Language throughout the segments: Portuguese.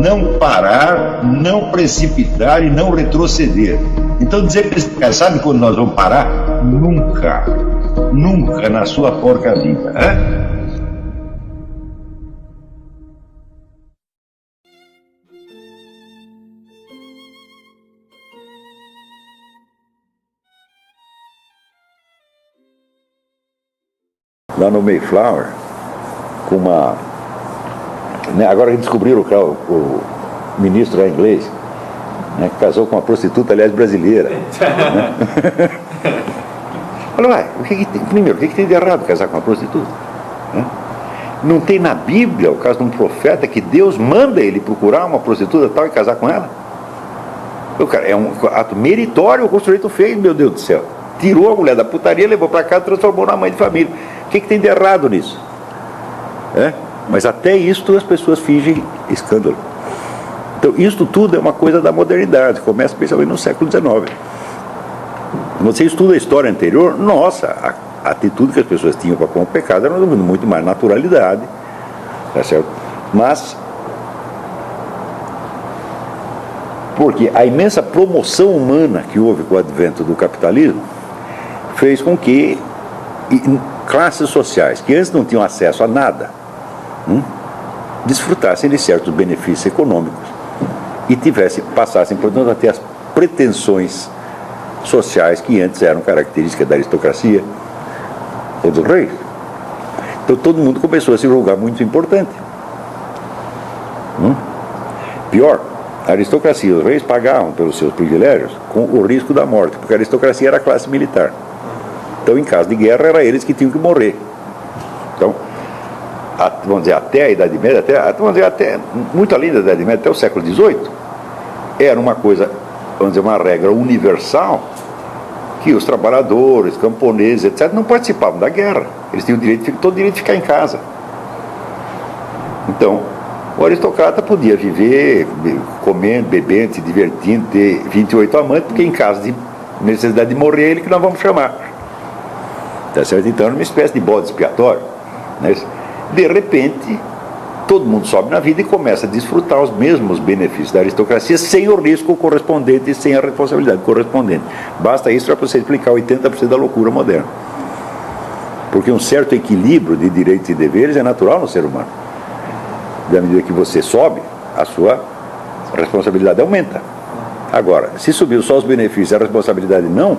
não parar, não precipitar e não retroceder. Então dizer para esse cara, sabe quando nós vamos parar? Nunca. Nunca na sua porca vida. Né? Lá no Mayflower, com uma... Né, agora que descobriram o ministro lá inglês, né, que casou com uma prostituta, aliás, brasileira. Né? Olha lá, primeiro, o que tem de errado casar com uma prostituta? Né? Não tem na Bíblia o caso de um profeta que Deus manda ele procurar uma prostituta tal e casar com ela? Cara, é um ato meritório, o sujeito fez, meu Deus do céu. Tirou a mulher da putaria, levou para casa e transformou na mãe de família. O que tem de errado nisso? Mas até isso as pessoas fingem escândalo. Então isso tudo é uma coisa da modernidade, começa principalmente no século XIX. Você estuda a história anterior, nossa, a atitude que as pessoas tinham com o pecado era muito mais naturalidade, tá certo? Mas porque a imensa promoção humana que houve com o advento do capitalismo fez com que classes sociais que antes não tinham acesso a nada desfrutassem de certos benefícios econômicos e passassem, portanto, a ter as pretensões sociais que antes eram características da aristocracia ou dos reis. Então todo mundo começou a se julgar muito importante. Pior, a aristocracia e os reis pagavam pelos seus privilégios com o risco da morte, porque a aristocracia era a classe militar. Então, em caso de guerra, era eles que tinham que morrer. Então, vamos dizer, até a Idade Média, até muito além da Idade Média, até o século XVIII, era uma coisa, vamos dizer, uma regra universal, que os trabalhadores, camponeses, etc., não participavam da guerra. Eles tinham todo o direito de ficar em casa. Então, o aristocrata podia viver comendo, bebendo, se divertindo, ter 28 amantes, porque em caso de necessidade de morrer, ele que nós vamos chamar. Tá certo? Então era uma espécie de bode expiatório. Né? De repente, todo mundo sobe na vida e começa a desfrutar os mesmos benefícios da aristocracia sem o risco correspondente e sem a responsabilidade correspondente. Basta isso para você explicar 80% da loucura moderna. Porque um certo equilíbrio de direitos e deveres é natural no ser humano. Da medida que você sobe, a sua responsabilidade aumenta. Agora, se subiu só os benefícios e a responsabilidade não,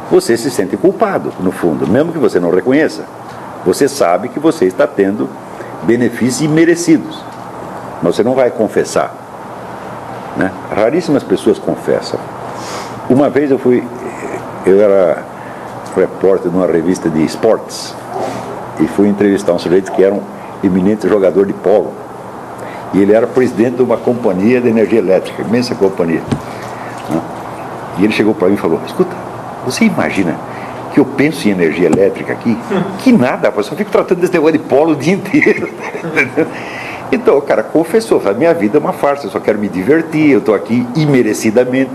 você se sente culpado, no fundo, mesmo que você não reconheça. Você sabe que você está tendo benefícios imerecidos, mas você não vai confessar. Né? Raríssimas pessoas confessam. Uma vez eu era repórter de uma revista de esportes e fui entrevistar um sujeito que era um eminente jogador de polo. E ele era presidente de uma companhia de energia elétrica, imensa companhia. Né? E ele chegou para mim e falou: escuta, você imagina que eu penso em energia elétrica aqui? Que nada, eu só fico tratando desse negócio de polo o dia inteiro. Então o cara confessou, falou: minha vida é uma farsa, eu só quero me divertir, eu estou aqui imerecidamente,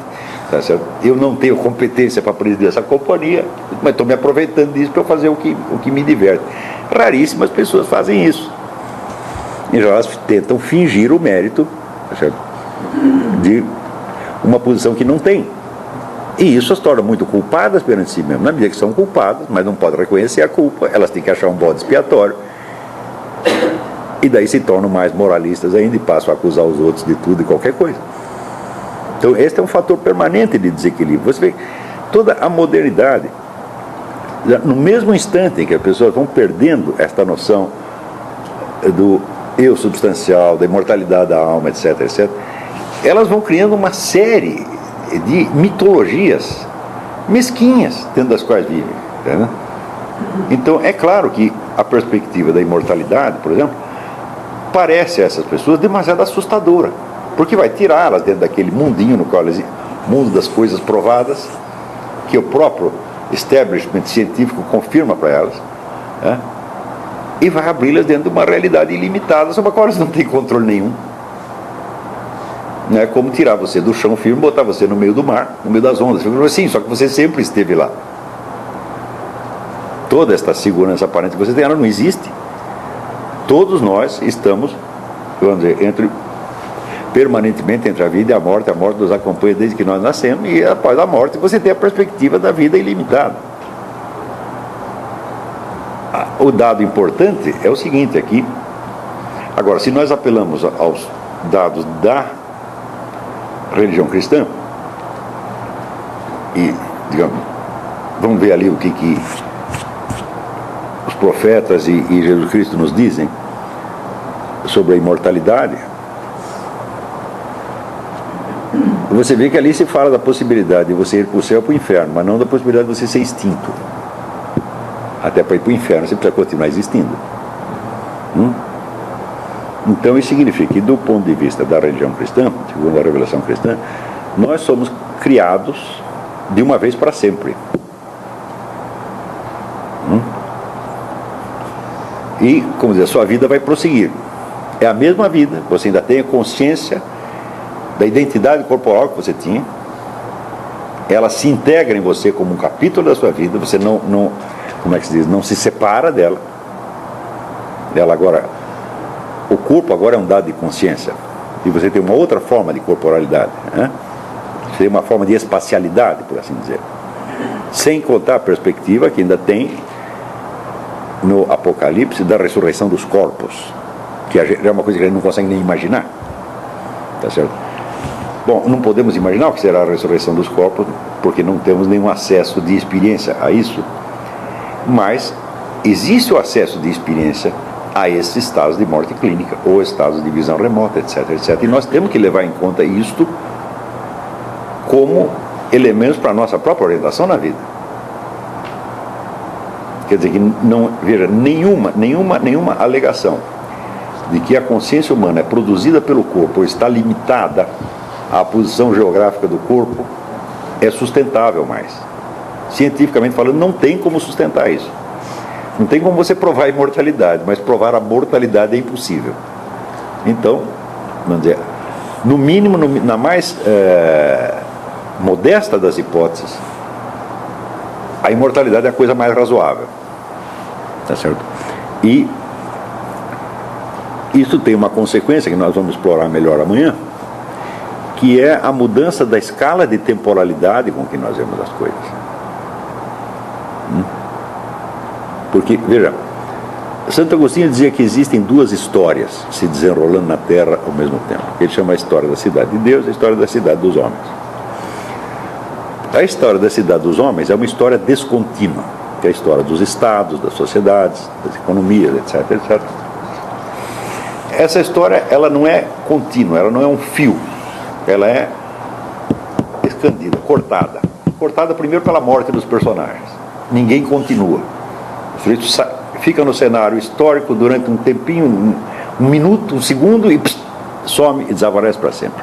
tá certo? Eu não tenho competência para presidir essa companhia, mas estou me aproveitando disso para eu fazer o que me diverte. Raríssimas pessoas fazem isso. Em geral, elas tentam fingir o mérito, tá certo? De uma posição que não tem. E isso as torna muito culpadas perante si mesmas. Na medida que são culpadas, mas não podem reconhecer a culpa, elas têm que achar um bode expiatório. E daí se tornam mais moralistas ainda e passam a acusar os outros de tudo e qualquer coisa. Então, este é um fator permanente de desequilíbrio. Você vê toda a modernidade, no mesmo instante em que as pessoas vão perdendo esta noção do eu substancial, da imortalidade da alma, etc., etc., elas vão criando uma série de mitologias mesquinhas dentro das quais vivem. Né? Então é claro que a perspectiva da imortalidade, por exemplo, parece a essas pessoas demasiado assustadora, porque vai tirá-las dentro daquele mundinho no qual eles, mundo das coisas provadas, que o próprio establishment científico confirma para elas, né? E vai abri-las dentro de uma realidade ilimitada sobre a qual eles não têm controle nenhum. Não é como tirar você do chão firme e botar você no meio do mar, no meio das ondas. Sim, só que você sempre esteve lá. Toda esta segurança aparente que você tem, ela não existe. Todos nós estamos, vamos dizer, permanentemente entre a vida e a morte nos acompanha desde que nós nascemos, e após a morte você tem a perspectiva da vida ilimitada. O dado importante é o seguinte aqui. Agora, se nós apelamos aos dados da religião cristã, e, digamos, vamos ver ali o que os profetas e Jesus Cristo nos dizem sobre a imortalidade, você vê que ali se fala da possibilidade de você ir para o céu ou para o inferno, mas não da possibilidade de você ser extinto. Até para ir para o inferno você precisa continuar existindo. Então isso significa que, do ponto de vista da religião cristã, segundo a revelação cristã, nós somos criados de uma vez para sempre. E, como dizer, a sua vida vai prosseguir. É a mesma vida, você ainda tem a consciência da identidade corporal que você tinha, ela se integra em você como um capítulo da sua vida, você não como é que se diz, não se separa dela. Agora, o corpo agora é um dado de consciência, e você tem uma outra forma de corporalidade, né? Você tem uma forma de espacialidade, por assim dizer, sem contar a perspectiva que ainda tem no Apocalipse da ressurreição dos corpos, que é uma coisa que a gente não consegue nem imaginar, tá certo? Bom, não podemos imaginar o que será a ressurreição dos corpos, porque não temos nenhum acesso de experiência a isso, mas existe o acesso de experiência a esses estados de morte clínica, ou estados de visão remota, etc, etc. E nós temos que levar em conta isto como elementos para a nossa própria orientação na vida. Quer dizer que não veja nenhuma alegação de que a consciência humana é produzida pelo corpo ou está limitada à posição geográfica do corpo é sustentável mais. Cientificamente falando, não tem como sustentar isso. Não tem como você provar a imortalidade, mas provar a mortalidade é impossível. Então, vamos dizer, no mínimo, na mais modesta das hipóteses, a imortalidade é a coisa mais razoável. Tá certo? E isso tem uma consequência que nós vamos explorar melhor amanhã, que é a mudança da escala de temporalidade com que nós vemos as coisas. Porque, veja, Santo Agostinho dizia que existem duas histórias se desenrolando na Terra ao mesmo tempo. Ele chama a história da cidade de Deus e a história da cidade dos homens. A história da cidade dos homens é uma história descontínua, que é a história dos estados, das sociedades, das economias, etc, etc. Essa história, ela não é contínua, ela não é um fio, ela é escandida, cortada. Cortada primeiro pela morte dos personagens. Ninguém continua. O sujeito fica no cenário histórico durante um tempinho, um minuto, um segundo, e some e desaparece para sempre.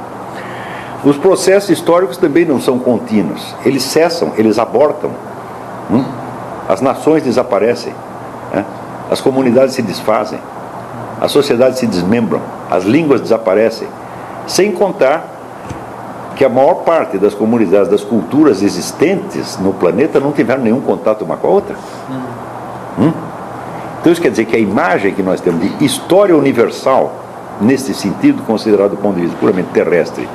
Os processos históricos também não são contínuos. Eles cessam, eles abortam. As nações desaparecem, né? As comunidades se desfazem, as sociedades se desmembram, as línguas desaparecem, sem contar que a maior parte das comunidades, das culturas existentes no planeta não tiveram nenhum contato uma com a outra. Então isso quer dizer que a imagem que nós temos de história universal, nesse sentido, considerado do ponto de vista puramente terrestre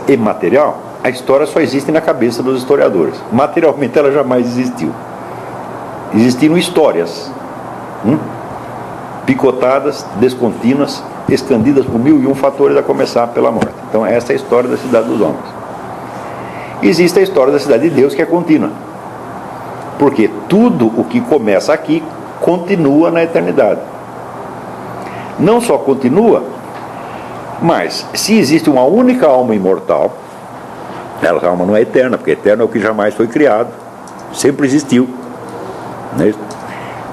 e material, a história só existe na cabeça dos historiadores. Materialmente ela jamais existiu. Existiram histórias picotadas, descontínuas, escondidas por 1001 fatores, a começar pela morte. Então essa é a história da cidade dos homens. Existe a história da cidade de Deus, que é contínua, porque tudo o que começa aqui continua na eternidade. Não só continua, mas se existe uma única alma imortal, essa alma não é eterna, porque eterno é o que jamais foi criado, sempre existiu, não é isso?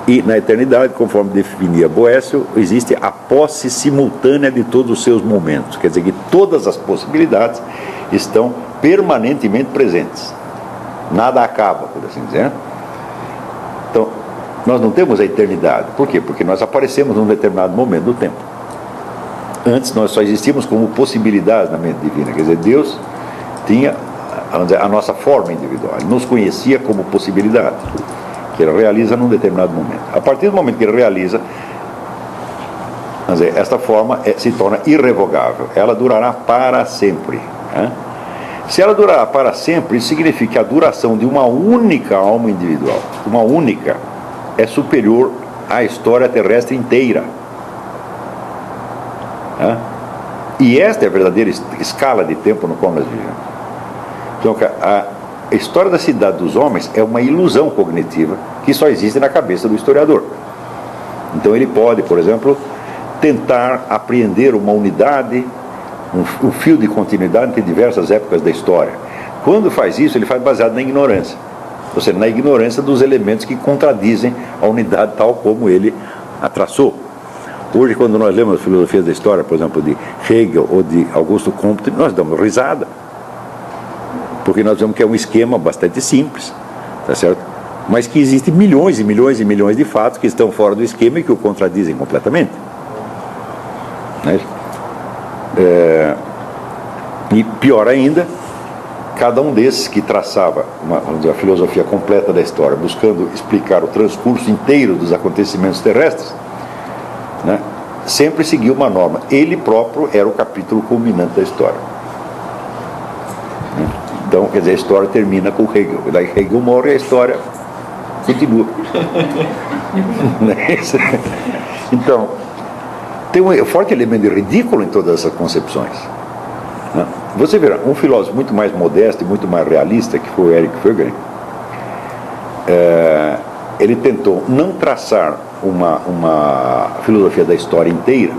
E na eternidade, conforme definia Boécio, existe a posse simultânea de todos os seus momentos. Quer dizer que todas as possibilidades estão permanentemente presentes. Nada acaba, por assim dizer. Então, nós não temos a eternidade. Por quê? Porque nós aparecemos num determinado momento do tempo. Antes nós só existíamos como possibilidades na mente divina. Quer dizer, Deus tinha, vamos dizer, a nossa forma individual. Ele nos conhecia como possibilidade, que ele realiza num determinado momento. A partir do momento que ele realiza, Quer dizer, esta forma se torna irrevogável, ela durará para sempre. Né? Se ela durará para sempre, isso significa que a duração de uma única alma individual, uma única, é superior à história terrestre inteira. Né? E esta é a verdadeira escala de tempo no qual nós vivemos. Então, a história da cidade dos homens é uma ilusão cognitiva que só existe na cabeça do historiador. Então ele pode, por exemplo, tentar apreender uma unidade, um fio de continuidade entre diversas épocas da história. Quando faz isso, ele faz baseado na ignorância, ou seja, na ignorância dos elementos que contradizem a unidade tal como ele a traçou. Hoje, quando nós lemos as filosofias da história, por exemplo, de Hegel ou de Augusto Comte, nós damos risada, porque nós vemos que é um esquema bastante simples, tá certo? Mas que existem milhões e milhões e milhões de fatos que estão fora do esquema e que o contradizem completamente. Né? E pior ainda, cada um desses que traçava vamos dizer, a filosofia completa da história, buscando explicar o transcurso inteiro dos acontecimentos terrestres, né, sempre seguiu uma norma. Ele próprio era o capítulo culminante da história. Então, quer dizer, a história termina com Hegel. E daí Hegel morre e a história continua. Então, tem um forte elemento de ridículo em todas essas concepções. Você verá, um filósofo muito mais modesto e muito mais realista, que foi o Eric Fögel, ele tentou não traçar uma filosofia da história inteira,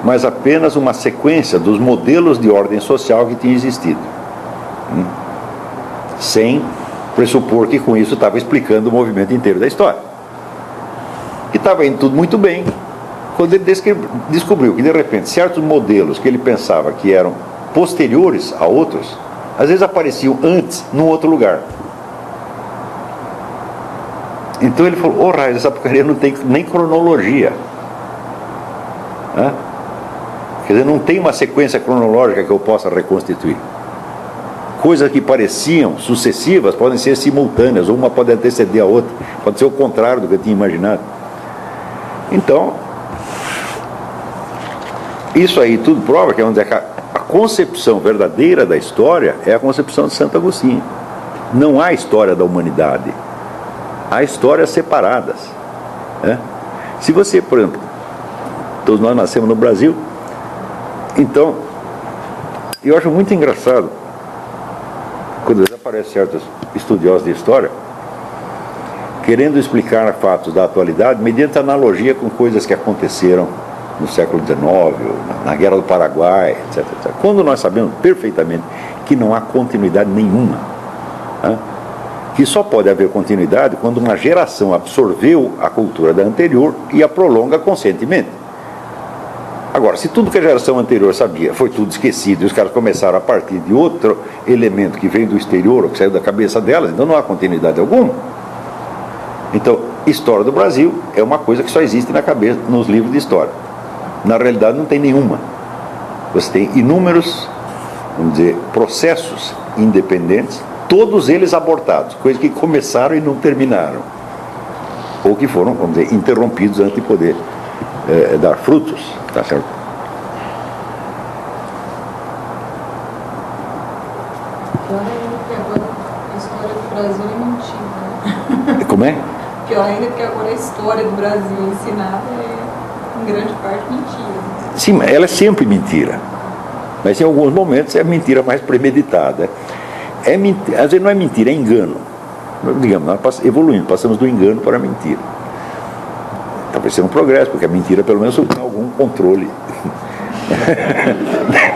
mas apenas uma sequência dos modelos de ordem social que tinha existido, sem pressupor que com isso estava explicando o movimento inteiro da história. E estava indo tudo muito bem, quando ele descobriu que de repente certos modelos que ele pensava que eram posteriores a outros, às vezes apareciam antes num outro lugar. Então ele falou: raio, essa porcaria não tem nem cronologia. Quer dizer, não tem uma sequência cronológica que eu possa reconstituir. Coisas que pareciam sucessivas podem ser simultâneas, ou uma pode anteceder a outra, pode ser o contrário do que eu tinha imaginado. Então, isso aí tudo prova que a concepção verdadeira da história é a concepção de Santo Agostinho. Não há história da humanidade, há histórias separadas. Se você, por exemplo, todos nós nascemos no Brasil, então, eu acho muito engraçado quando aparecem certos estudiosos de história querendo explicar fatos da atualidade mediante analogia com coisas que aconteceram no século XIX, na Guerra do Paraguai, etc. Quando nós sabemos perfeitamente que não há continuidade nenhuma, que só pode haver continuidade quando uma geração absorveu a cultura da anterior e a prolonga conscientemente. Agora, se tudo que a geração anterior sabia foi tudo esquecido e os caras começaram a partir de outro elemento que vem do exterior ou que saiu da cabeça delas, então não há continuidade alguma. Então, história do Brasil é uma coisa que só existe na cabeça, nos livros de história. Na realidade não tem nenhuma. Você tem inúmeros, vamos dizer, processos independentes, todos eles abortados, coisas que começaram e não terminaram, ou que foram, vamos dizer, interrompidos antes de poder dar frutos, tá certo? Pior ainda porque agora a história do Brasil é mentira. Como é? Pior ainda porque agora a história do Brasil ensinada é, em grande parte, mentira. Sim, ela é sempre mentira. Mas em alguns momentos é mentira mais premeditada. Às vezes não é mentira, é engano. Digamos, nós evoluindo, passamos do engano para a mentira. Talvez seja um progresso, porque a mentira pelo menos tem algum controle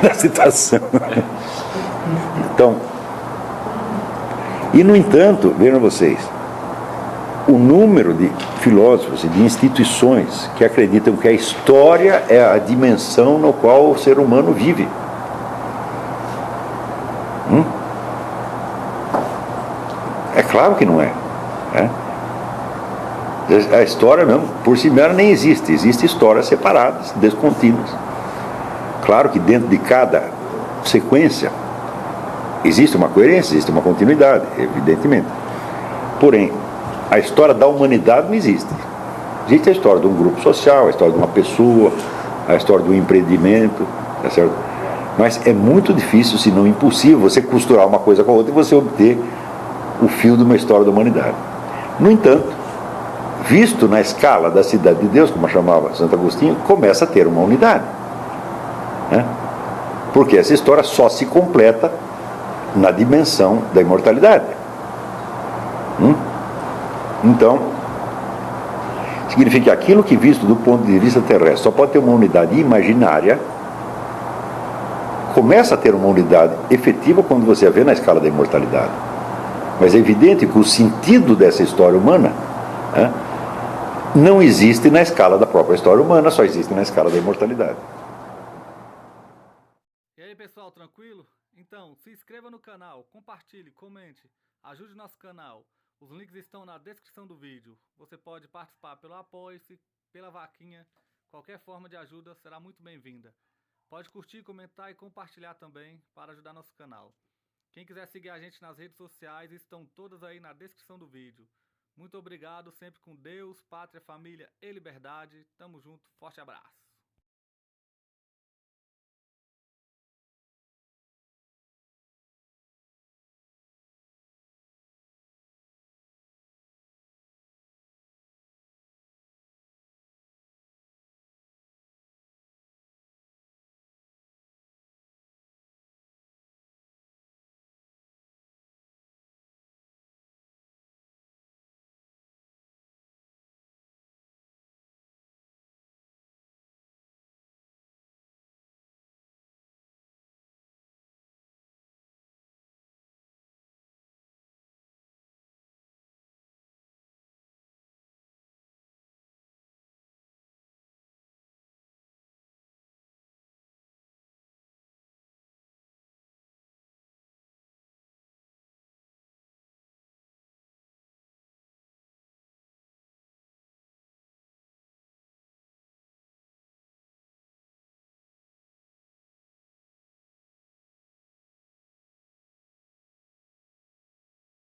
da situação. Então, e no entanto, vejam vocês, o número de filósofos e de instituições que acreditam que a história é a dimensão no qual o ser humano vive. É claro que não é. A história mesmo, por si mesma, nem existe. Existem histórias separadas, descontínuas. Claro que dentro de cada sequência existe uma coerência, existe uma continuidade, evidentemente. Porém, a história da humanidade não existe. Existe a história de um grupo social, a história de uma pessoa, a história de um empreendimento, tá certo? Mas é muito difícil, se não impossível, você costurar uma coisa com a outra e você obter o fio de uma história da humanidade. No entanto, visto na escala da Cidade de Deus, como a chamava Santo Agostinho, começa a ter uma unidade, né? Porque essa história só se completa na dimensão da imortalidade. Então, significa que aquilo que visto do ponto de vista terrestre só pode ter uma unidade imaginária, começa a ter uma unidade efetiva quando você a vê na escala da imortalidade. Mas é evidente que o sentido dessa história humana, né, não existe na escala da própria história humana, só existe na escala da imortalidade. E aí, pessoal, tranquilo? Então, se inscreva no canal, compartilhe, comente, ajude o nosso canal. Os links estão na descrição do vídeo. Você pode participar pelo Apoie-se, pela vaquinha. Qualquer forma de ajuda será muito bem-vinda. Pode curtir, comentar e compartilhar também para ajudar nosso canal. Quem quiser seguir a gente nas redes sociais estão todas aí na descrição do vídeo. Muito obrigado, sempre com Deus, pátria, família e liberdade. Tamo junto, forte abraço.